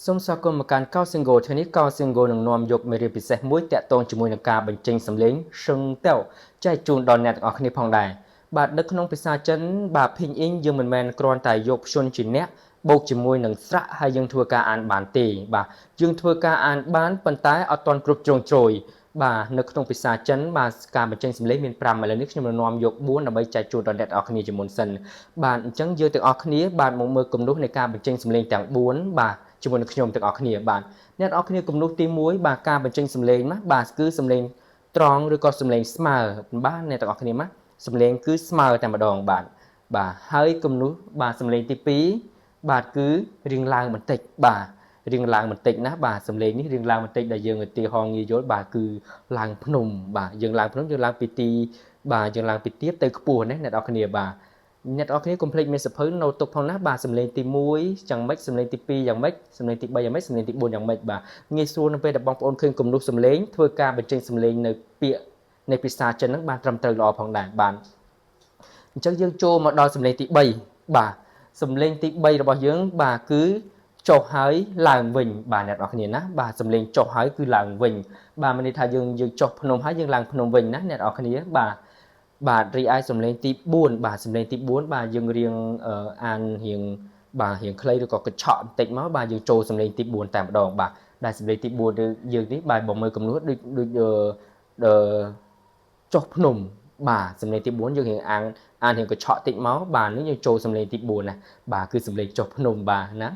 សូមស្វាគមន៍មកកាន់កោ Single ថ្ងៃនេះកោ Single នឹងនាំយកមេរៀនពិសេសមួយតាក់ទងជាមួយនឹងការបញ្ចេញសំឡេងសឹងទៅចែកជូនដល់អ្នកទាំងអស់គ្នាផងដែរបាទនៅក្នុងភាសាចិនបាទ Pin In យើងមិនមែនគ្រាន់តែយកព្យញ្ញជាអ្នកបូកជាមួយនឹងស្រៈហើយយើងធ្វើការអានបានទេបាទយើងធ្វើការអានបានប៉ុន្តែអត់ទាន់គ្រប់ជ្រុងជ្រោយបាទនៅក្នុងភាសាចិនបាទការបញ្ចេញសំឡេងមាន5ឥឡូវនេះខ្ញុំនឹងនាំយក4ដើម្បីចែកជូនដល់អ្នកទាំងអស់គ្នាជាមុនសិនបាទអញ្ចឹងយើងទាំងអស់គ្នាបាទមកមើលគំនូសនៃការបញ្ចេញសំឡេងទាំង4បាទជាមួយនឹងខ្ញុំទាំងអស់គ្នាបាទអ្នកទាំងអស់គ្នាគំនូសទី1បាទការបញ្ចេញសំឡេងណាបាទគឺសំឡេងត្រង់ឬក៏សំឡេងស្មើបាទអ្នកទាំងអស់គ្នាណាសំឡេងគឺស្មើតែម្ដងបាទហើយគំនូសបាទសំឡេងទី2បាទគឺរៀងឡើងបន្តិចបាទរៀងឡើងបន្តិចណាបាទសំឡេងនេះរៀងឡើងបន្តិចដែលយើងឧទាហរណ៍ងាយយល់បាទគឺឡើងភ្នំបាទយើងឡើងភ្នំយើងឡើងពីទីបាទយើងឡើងពីទាបទៅខ្ពស់ណាអ្នកទាំងអស់គ្នាបាទអ្នកទាំងអស់គ្នាកុំភ្លេចមានសភៅណូតទុកផងណាបាទសំឡេងទី1យ៉ាងម៉េចសំឡេងទី2យ៉ាងម៉េចសំឡេងទី3យ៉ាងម៉េចសំឡេងទី4យ៉ាងម៉េចបាទងាយស្រួលនៅពេលដែលបងប្អូនឃើញគំនូសសំឡេងធ្វើការបញ្ចេញសំឡេងនៅពាក្យនៃភាសាចិនហ្នឹងបានត្រឹមត្រូវល្អផងដែរបាទអញ្ចឹងយើងចូលមកដល់សំឡេងទី3បាទសំឡេងទី3របស់យើងបាទគឺចុះហើយឡើងវិញបាទអ្នកនរគ្នាណាបាទសំឡេងចុះហើយគឺឡើងវិញបាទមានន័យថាយើងចុះភ្នំហើយយើងឡើងភ្នំវិញណាអ្នកនរគ្នាបាទរីឯសំឡេងទី4បាទសំឡេងទី4បាទយើងរៀងអានរៀងបាទរៀងខ្លីឬក៏កញ្ឆក់បន្តិចមកបាទយើងចូលសំឡេងទី4តែម្ដងបាទដែលសំឡេងទី4យើងនេះបាទបើមើលគំនូសដូចចុះភ្នំបាទសំឡេងទី4យើងរៀងអានរៀងកញ្ឆក់តិចមកបាទនេះយើងចូលសំឡេងទី4ណាបាទគឺសំឡេងចុះភ្នំបាទណា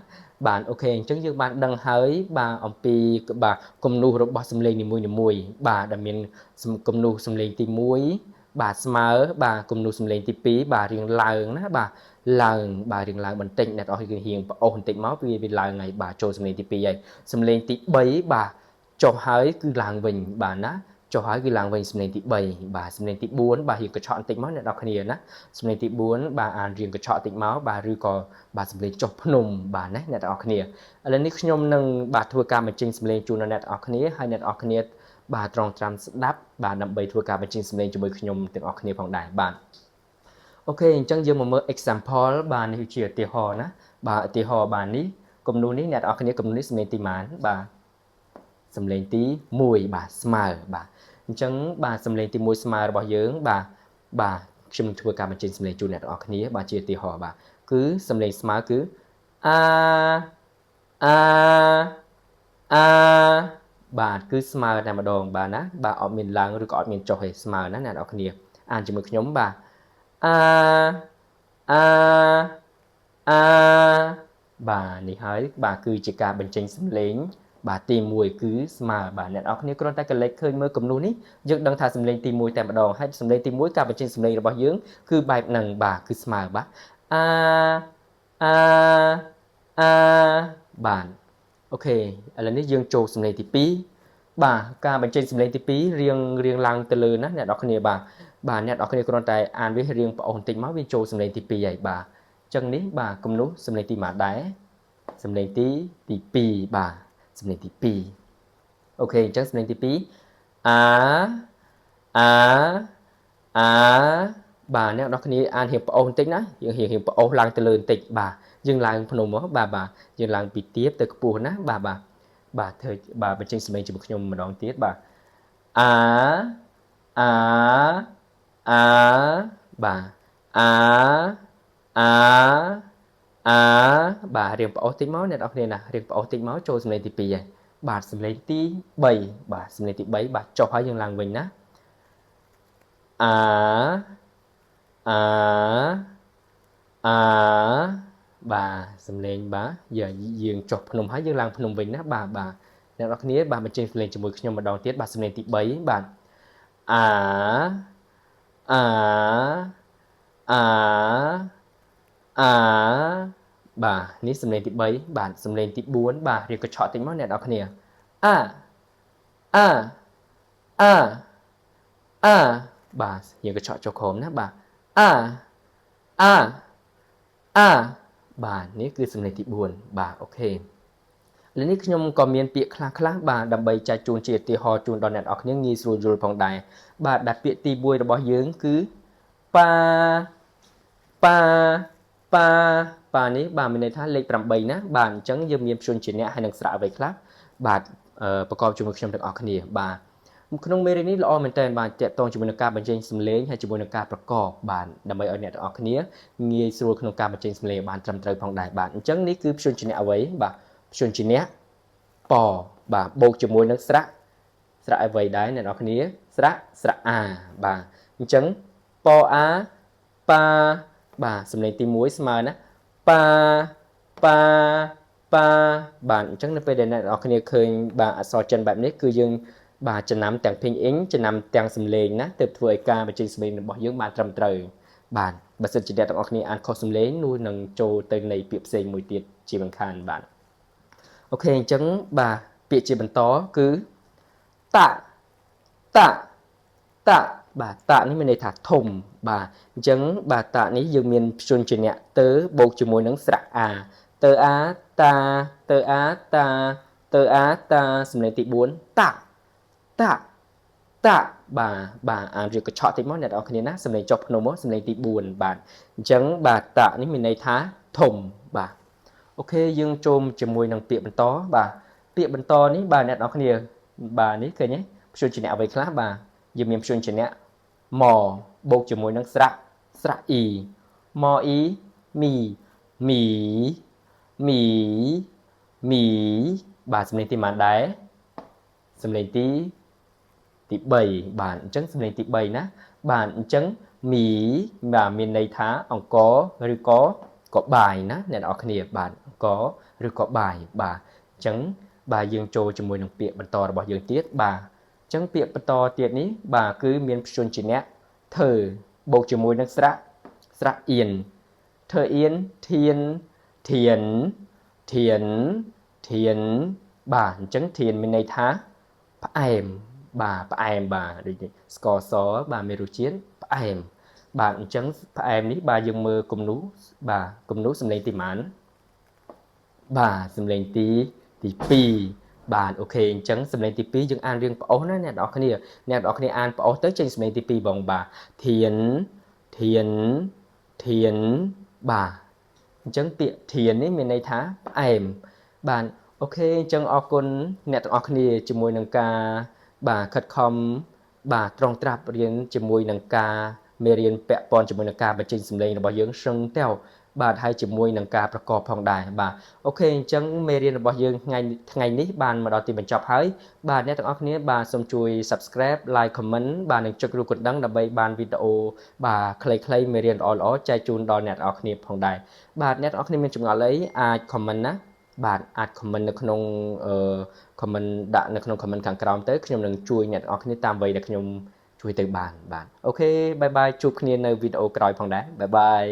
បាទអូខេអញ្ចឹងយើងបានដឹងហើយបាទអំពីបាទគំនូសរបស់សំឡេងនីមួយៗបាទដែលមានគំនូសសំឡេងទី1បាទស្មើបាទគំនូសសំឡេងទី2បាទរៀងឡើងណាបាទឡើងបាទរៀងឡើងបន្តិចអ្នកនរគ្នារៀងប្អូសបន្តិចមកវាឡើងហើយបាទចូលសំឡេងទី2ហើយសំឡេងទី3បាទចុះហើយគឺឡើងវិញបាទណាចុះហើយគឺឡើងវិញសំឡេងទី3បាទសំឡេងទី4បាទរៀងកញ្ឆក់បន្តិចមកអ្នកនរគ្នាណាសំឡេងទី4បាទអានរៀងកញ្ឆក់បន្តិចមកបាទឬក៏បាទសំឡេងចុះភ្នំបាទណាអ្នកនរគ្នាឥឡូវនេះខ្ញុំនឹងបាទធ្វើការបញ្ចេញសំឡេងជូនដល់អ្នកនរគ្នាហើយអ្នកនរគ្នាបាទត្រង់ត្រាំស្ដាប់បាទដើម្បីធ្វើការបញ្ចេញសំឡេងជាមួយខ្ញុំទាំងអស់គ្នាផងដែរបាទអូខេអញ្ចឹងយើងមកមើល example បាទនេះជាឧទាហរណ៍ណាបាទឧទាហរណ៍បាទនេះគំនូសនេះអ្នកនរគ្នាគំនូសនេះសំឡេងទីម៉ានបាទសំឡេងទី1បាទស្មើបាទអញ្ចឹងបាទសំឡេងទី1ស្មើរបស់យើងបាទខ្ញុំនឹងធ្វើការបញ្ចេញសំឡេងជូនអ្នកទាំងអស់គ្នាបាទជាឧទាហរណ៍បាទគឺសំឡេងស្មើគឺអាបាទគឺស្មើតែម្ដងបាទណាបាទអត់មានឡើងឬក៏អត់មានចុះទេស្មើណាអ្នកនរគ្នាអានជាមួយខ្ញុំបាទអាបាទនេះហើយបាទគឺជាការបញ្ចេញសំឡេងបាទទី1គឺស្មើបាទអ្នកនរគ្នាគ្រាន់តែកលេចឃើញមើលគំនូសនេះយើងដឹងថាសំឡេងទី1តែម្ដងហើយសំឡេងទី1ការបញ្ចេញសំឡេងរបស់យើងគឺបែបហ្នឹងបាទគឺស្មើបាទអាបាទអូខេឥឡូវនេះយើងចូលសំឡេងទី2បាទការបញ្ចេញសំឡេងទី2រៀងឡើងទៅលើណាអ្នកនរគ្នាបាទអ្នកនរគ្នាគ្រាន់តែអានវារៀងប្អូសបន្តិចមកវាចូលសំឡេងទី2ហើយបាទអញ្ចឹងនេះបាទគំនូសសំឡេងទីម៉ាដែរសំឡេងទី2បាទសំឡេងទី2អូខេអញ្ចឹងសំឡេងទី2អាបាទអ្នកនរគ្នាអានរៀងប្អូសបន្តិចណាយើងរៀងប្អូសឡើងទៅលើបន្តិចបាទយើងឡើងភ្នំមកបាទយើងឡើងពីទាបទៅខ្ពស់ណាបាទធ្វើបាទបញ្ចេញសំឡេងជាមួយខ្ញុំម្ដងទៀតបាទអាបាទបាទរៀងប្អូសតិចមកអ្នកនរគ្នាណារៀងប្អូសតិចមកចូលសំឡេងទី2ហើយបាទសំឡេងទី3បាទសំឡេងទី3បាទចុះហើយយើងឡើងវិញណាបាទសំឡេងបាទយើងចុះភ្នំហើយយើងឡើងភ្នំវិញណាបាទអ្នកនរគ្នាបាទបញ្ចេញសំឡេងជាមួយខ្ញុំម្ដងទៀតបាទសំឡេងទី3បាទបាទនេះសំឡេងទី3បាទសំឡេងទី4បាទរៀងកញ្ឆក់តិចមកអ្នកនរគ្នាបាទរៀងកញ្ឆក់ចុះក្រោមណាបាទបាទនេះគឺសំឡេងទី4បាទអូខេឥឡូវនេះខ្ញុំក៏មានពាក្យខ្លះបាទដើម្បីចែកជូនជាឧទាហរណ៍ជូនដល់អ្នកនរគ្នាងាយស្រួលយល់ផងដែរបាទដែលពាក្យទី1របស់យើងគឺប៉ា ប៉ានេះបាទមានន័យថាលេខ8ណាបាទអញ្ចឹងយើងមានព្យញ្ជនៈហើយនឹងស្រៈអ្វីខ្លះបាទប្រកបជាមួយខ្ញុំទាំងអស់គ្នាបាទក្នុងមេរៀននេះល្អមែនទែនបាទតកតងជាមួយនឹងការបញ្ចេញសំឡេងហើយជាមួយនឹងការប្រកបបាទដើម្បីឲ្យអ្នកទាំងអស់គ្នាងាយស្រួលក្នុងការបញ្ចេញសំឡេងបានត្រឹមត្រូវផងដែរបាទអញ្ចឹងនេះគឺព្យញ្ជនៈអ្វីបាទព្យញ្ជនៈប៉បាទបូកជាមួយនឹងស្រៈអ្វីដែរអ្នកទាំងអស់គ្នាស្រៈអាបាទអញ្ចឹងប៉អាប៉ាបាទសំឡេងទី1ស្មើណាប៉ាបាទអញ្ចឹងនៅពេលដែលអ្នកនរគ្នាឃើញបាទអក្សរចិនបែបនេះគឺយើងបាទចំណាំទាំង Ping Ing ចំណាំទាំងសំឡេងណាទើបធ្វើឲ្យការបញ្ចេញសំឡេងរបស់យើងបានត្រឹមត្រូវបាទបើសិនជាអ្នកទាំងអស់គ្នាអានខុសសំឡេងនោះនឹងចូលទៅនៃពាក្យផ្សេងមួយទៀតជាមិនខានបាទអូខេអញ្ចឹងបាទពាក្យជាបន្តគឺតាបាទតានេះមានន័យថាធំបាទអញ្ចឹងបាទតានេះយើងមានព្យញ្ជនៈទៅបូកជាមួយនឹងស្រៈអាទៅអាតាសំឡេងទី4តាបាទអានរៀបកញ្ឆក់តិចមកអ្នកនរគ្នាណាសំឡេងចុះភ្នំមកសំឡេងទី4បាទអញ្ចឹងបាទតានេះមានន័យថាធំបាទអូខេយើងចូលជាមួយនឹងពាក្យបន្តបាទពាក្យបន្តនេះបាទអ្នកនរគ្នាបាទនេះឃើញទេព្យញ្ជនៈអ្វីខ្លះបាទយើងមានព្យញ្ជនៈម៉បូកជាមួយនឹងស្រៈអ៊ីម៉អ៊ីមីបាទសំឡេងទីប៉ុន្មានដែរសំឡេងទី3បាទអញ្ចឹងសំឡេងទី3ណាបាទអញ្ចឹងមីបាទមានន័យថាអង្គឬក៏បាយណាអ្នកនរគ្នាបាទអង្គឬក៏បាយបាទអញ្ចឹងបាទយើងចូលជាមួយនឹងពាក្យបន្តរបស់យើងទៀតបាទអញ្ចឹងពាក្យបន្តទៀតនេះបាទគឺមានព្យញ្ជនៈធ្វើបូកជាមួយនឹងស្រៈអៀនធ្វើអៀនធានបាទអញ្ចឹងធានមានន័យថាផ្អែមបាទផ្អែមបាទដូចស្ករសបាទមានរសជាតិផ្អែមបាទអញ្ចឹងផ្អែមនេះបាទយើងមើលគំនូបាទគំនូសំឡេងទីប៉ុន្មានបាទសំឡេងទី2បាទអូខេអញ្ចឹងសំឡេងទី2យើងអានរៀងប្អូសណាអ្នកនរគ្នាអានប្អូសទៅចេញសំឡេងទី2បងបាទធានបាទអញ្ចឹងពាក្យធាននេះមានន័យថាផ្អែមបាទអូខេអញ្ចឹងអរគុណអ្នកទាំងអស់គ្នាជាមួយនឹងការបាទខិតខំបាទត្រង់ត្រាប់រៀនជាមួយនឹងការមេរៀនពាក់ព័ន្ធជាមួយនឹងការបញ្ចេញសំឡេងរបស់យើងសឹងតែវបាទហើយជាមួយនឹងការប្រកបផងដែរបាទអូខេអញ្ចឹងមេរៀនរបស់យើងថ្ងៃនេះបានមកដល់ទីបញ្ចប់ហើយបាទអ្នកទាំងអស់គ្នាបាទសូមជួយ Subscribe Like Comment បាទនិងចុចរូបកណ្ដឹងដើម្បីបានវីដេអូបាទខ្លីៗមេរៀនល្អៗចែកជូនដល់អ្នកទាំងអស់គ្នាផងដែរបាទអ្នកទាំងអស់គ្នាមានចម្ងល់អីអាច Comment ណាបាទអាច comment នៅក្នុងcomment ដាក់នៅក្នុង comment ខាងក្រោមទៅខ្ញុំនឹងជួយអ្នកទាំងអស់គ្នាតាមវ័យដែលខ្ញុំជួយទៅបានបាទអូខេបាយបាយជួបគ្នានៅវីដេអូក្រោយផងដែរបាយបាយ